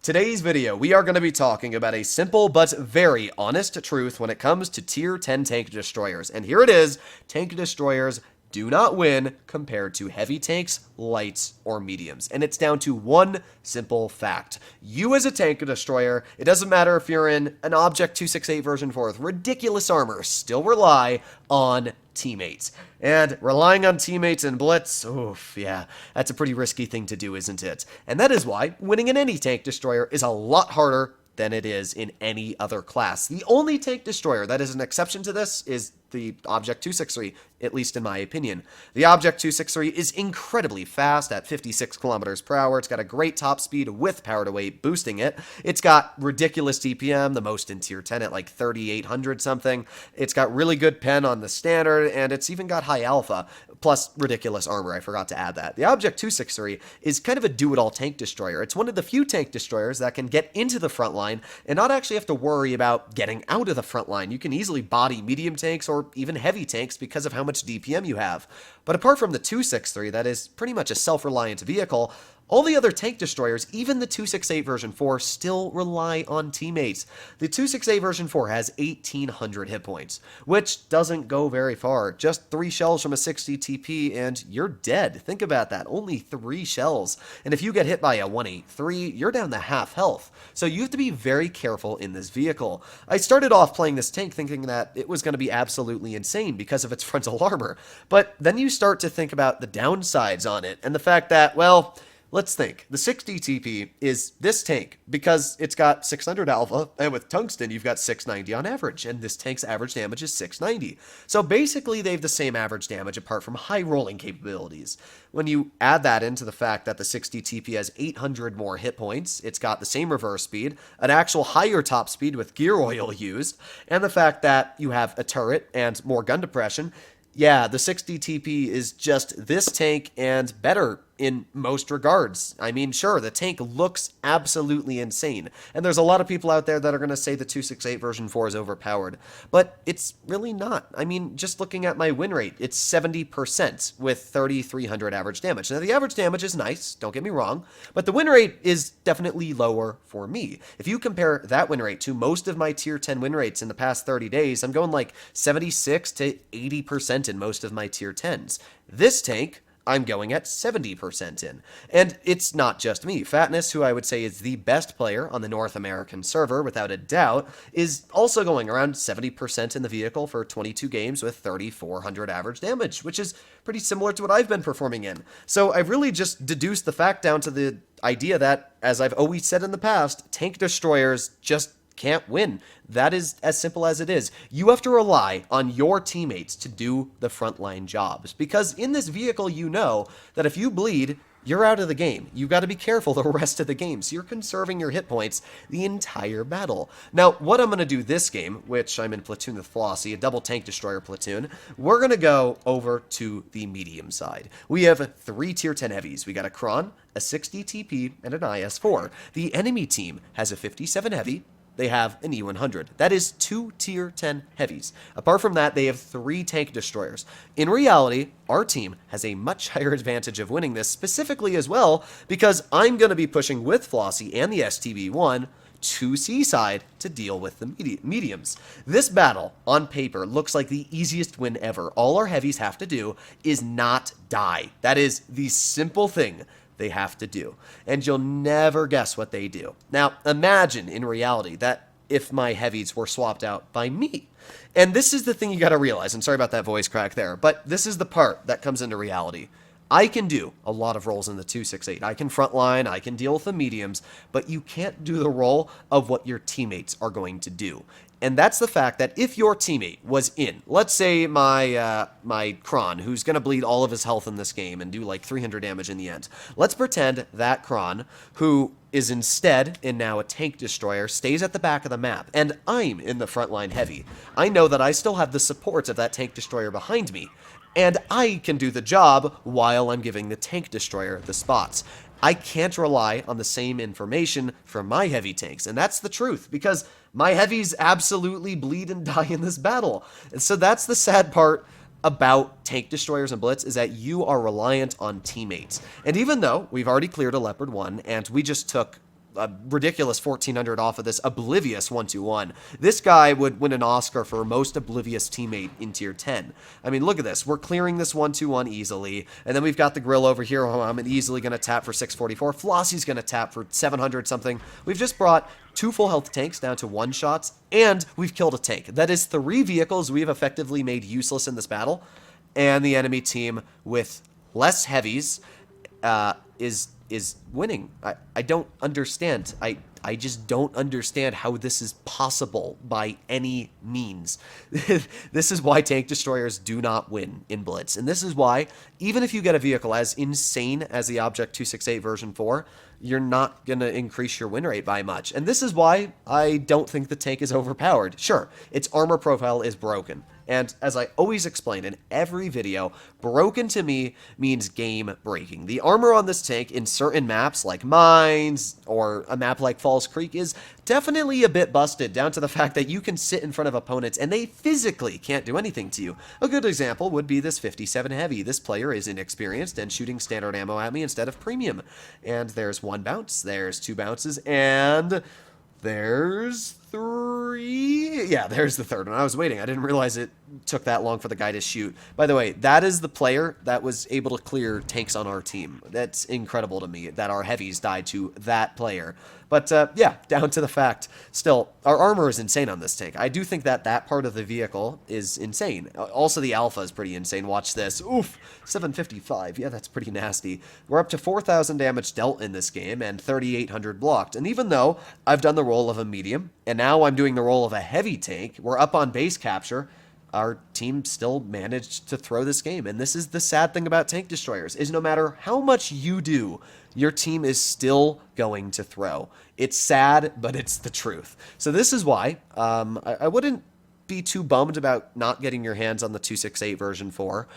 Today's video, we are going to be talking about a simple but very honest truth when it comes to tier 10 tank destroyers. And here it is, tank destroyers do not win compared to heavy tanks, lights, or mediums. And it's down to one simple fact. You as a tank destroyer, it doesn't matter if you're in an Object 268 version 4 with ridiculous armor, still rely on teammates. And relying on teammates in Blitz, oof, yeah, that's a pretty risky thing to do, isn't it? And that is why winning in any tank destroyer is a lot harder than it is in any other class. The only tank destroyer that is an exception to this is the Object 263, at least in my opinion. The Object 263 is incredibly fast at 56 kilometers per hour. It's got a great top speed with power to weight boosting it. It's got ridiculous DPM, the most in tier 10 at like 3,800 something. It's got really good pen on the standard, and it's even got high alpha, plus ridiculous armor. I forgot to add that. The Object 263 is kind of a do-it-all tank destroyer. It's one of the few tank destroyers that can get into the front line and not actually have to worry about getting out of the front line. You can easily body medium tanks or even heavy tanks because of how much DPM you have. But apart from the 263, that is pretty much a self-reliant vehicle, all the other tank destroyers, even the 268 version 4, still rely on teammates. The 268 version 4 has 1,800 hit points, which doesn't go very far. Just 3 shells from a 60 TP and you're dead. Think about that, only 3 shells. And if you get hit by a 183, you're down to half health. So you have to be very careful in this vehicle. I started off playing this tank thinking that it was going to be absolutely insane because of its frontal armor. But then you start to think about the downsides on it and the fact that, well, let's think. The 60 TP is this tank because it's got 600 alpha, and with tungsten, you've got 690 on average, and this tank's average damage is 690. So basically, they have the same average damage apart from high rolling capabilities. When you add that into the fact that the 60 TP has 800 more hit points, it's got the same reverse speed, an actual higher top speed with gear oil used, and the fact that you have a turret and more gun depression, yeah, the 60 TP is just this tank and better in most regards. I mean, sure, the tank looks absolutely insane, and there's a lot of people out there that are going to say the 268 version 4 is overpowered, but it's really not. I mean, just looking at my win rate, it's 70% with 3,300 average damage. Now, the average damage is nice, don't get me wrong, but the win rate is definitely lower for me. If you compare that win rate to most of my tier 10 win rates in the past 30 days, I'm going like 76 to 80% in most of my tier 10s. This tank, I'm going at 70% in. And it's not just me. Fatness, who I would say is the best player on the North American server, without a doubt, is also going around 70% in the vehicle for 22 games with 3,400 average damage, which is pretty similar to what I've been performing in. So I've really just deduced the fact down to the idea that, as I've always said in the past, tank destroyers just can't win. That is as simple as it is. You have to rely on your teammates to do the frontline jobs, because in this vehicle you know that if you bleed, you're out of the game. You've got to be careful the rest of the game, so you're conserving your hit points the entire battle. Now, what I'm going to do this game, which I'm in platoon with Flossie, a double tank destroyer platoon, we're going to go over to the medium side. We have 3 tier 10 heavies. We got a Kron, a 60 TP, and an IS-4. The enemy team has a 57 heavy. They have an E100. That is 2 tier 10 heavies. Apart from that, they have 3 tank destroyers. In reality, our team has a much higher advantage of winning this, specifically as well, because I'm going to be pushing with Flossie and the STB-1 to Seaside to deal with the mediums. This battle, on paper, looks like the easiest win ever. All our heavies have to do is not die. That is the simple thing they have to do, and you'll never guess what they do. Now, imagine in reality that if my heavies were swapped out by me. And this is the thing you gotta realize, and sorry about that voice crack there, but this is the part that comes into reality. I can do a lot of roles in the 268. I can frontline, I can deal with the mediums, but you can't do the role of what your teammates are going to do. And that's the fact that if your teammate was in, let's say my Kron, who's going to bleed all of his health in this game and do like 300 damage in the end. Let's pretend that Kron, who is instead in now a tank destroyer, stays at the back of the map, and I'm in the frontline heavy. I know that I still have the support of that tank destroyer behind me, and I can do the job while I'm giving the tank destroyer the spots. I can't rely on the same information for my heavy tanks, and that's the truth, because my heavies absolutely bleed and die in this battle. And so that's the sad part about tank destroyers and Blitz, is that you are reliant on teammates. And even though we've already cleared a Leopard 1, and we just took a ridiculous 1400 off of this oblivious 121. This guy would win an Oscar for most oblivious teammate in tier 10. I mean, look at this. We're clearing this 121 easily, and then we've got the grill over here. I'm easily going to tap for 644. Flossie's going to tap for 700 something. We've just brought 2 full health tanks down to 1 shots, and we've killed a tank. That is 3 vehicles we've effectively made useless in this battle, and the enemy team with less heavies is winning. I don't understand. I just don't understand how this is possible by any means. This is why tank destroyers do not win in Blitz. And this is why, even if you get a vehicle as insane as the Object 268 version 4, you're not going to increase your win rate by much. And this is why I don't think the tank is overpowered. Sure, its armor profile is broken. And as I always explain in every video, broken to me means game breaking. The armor on this tank in certain maps like Mines or a map like Falls Creek is definitely a bit busted, down to the fact that you can sit in front of opponents and they physically can't do anything to you. A good example would be this 57 Heavy. This player is inexperienced and shooting standard ammo at me instead of premium. And there's 1 bounce, there's 2 bounces, and there's 3. Yeah, there's the 3rd one. I was waiting. I didn't realize it took that long for the guy to shoot. By the way, that is the player that was able to clear tanks on our team. That's incredible to me that our heavies died to that player. But yeah, down to the fact, still, our armor is insane on this tank. I do think that that part of the vehicle is insane. Also, the alpha is pretty insane. Watch this. Oof, 755. Yeah, that's pretty nasty. We're up to 4,000 damage dealt in this game and 3,800 blocked. And even though I've done the role of a medium, and now I'm doing the role of a heavy tank, we're up on base capture, our team still managed to throw this game. And this is the sad thing about tank destroyers, is no matter how much you do, your team is still going to throw. It's sad, but it's the truth. So this is why I wouldn't be too bummed about not getting your hands on the 268 version 4,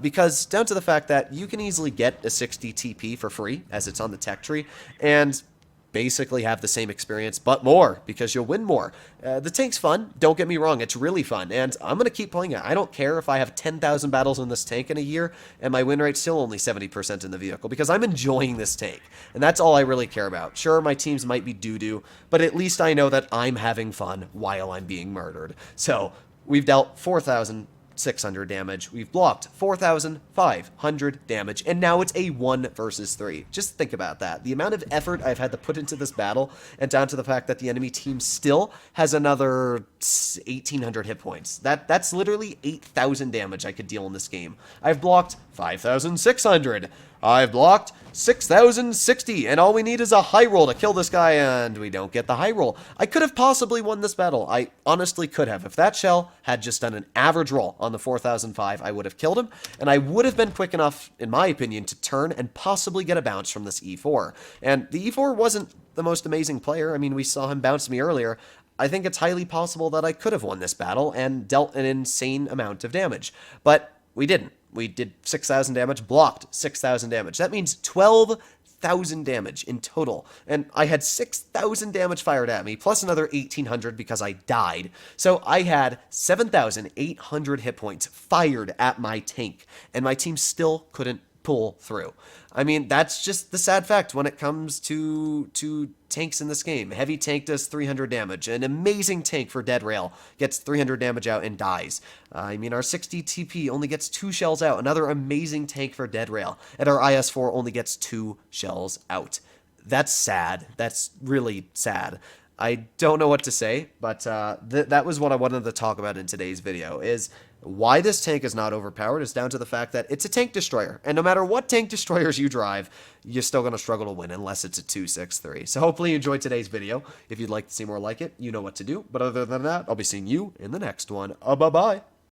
because down to the fact that you can easily get a 60 TP for free, as it's on the tech tree, and basically have the same experience, but more, because you'll win more. The tank's fun, don't get me wrong, it's really fun, and I'm going to keep playing it. I don't care if I have 10,000 battles in this tank in a year, and my win rate's still only 70% in the vehicle, because I'm enjoying this tank, and that's all I really care about. Sure, my teams might be doo-doo, but at least I know that I'm having fun while I'm being murdered. So, we've dealt 4,600 damage. We've blocked 4,500 damage, and now it's a 1 versus 3. Just think about that. The amount of effort I've had to put into this battle, and down to the fact that the enemy team still has another 1,800 hit points. That's literally 8,000 damage I could deal in this game. I've blocked 5,600. I've blocked 6,060, and all we need is a high roll to kill this guy, and we don't get the high roll. I could have possibly won this battle. I honestly could have. If that shell had just done an average roll on the 4,005, I would have killed him, and I would have been quick enough, in my opinion, to turn and possibly get a bounce from this E4. And the E4 wasn't the most amazing player. I mean, we saw him bounce me earlier. I think it's highly possible that I could have won this battle and dealt an insane amount of damage, but we didn't. We did 6,000 damage, blocked 6,000 damage. That means 12,000 damage in total. And I had 6,000 damage fired at me, plus another 1,800 because I died. So I had 7,800 hit points fired at my tank, and my team still couldn't pull through. I mean, that's just the sad fact when it comes to tanks in this game. Heavy tank does 300 damage. An amazing tank for dead rail gets 300 damage out and dies. I mean, our 60 TP only gets 2 shells out. Another amazing tank for dead rail. And our IS-4 only gets 2 shells out. That's sad. That's really sad. I don't know what to say, but that was what I wanted to talk about in today's video, is why this tank is not overpowered is down to the fact that it's a tank destroyer. And no matter what tank destroyers you drive, you're still going to struggle to win unless it's a 263. So hopefully you enjoyed today's video. If you'd like to see more like it, you know what to do. But other than that, I'll be seeing you in the next one. Bye-bye.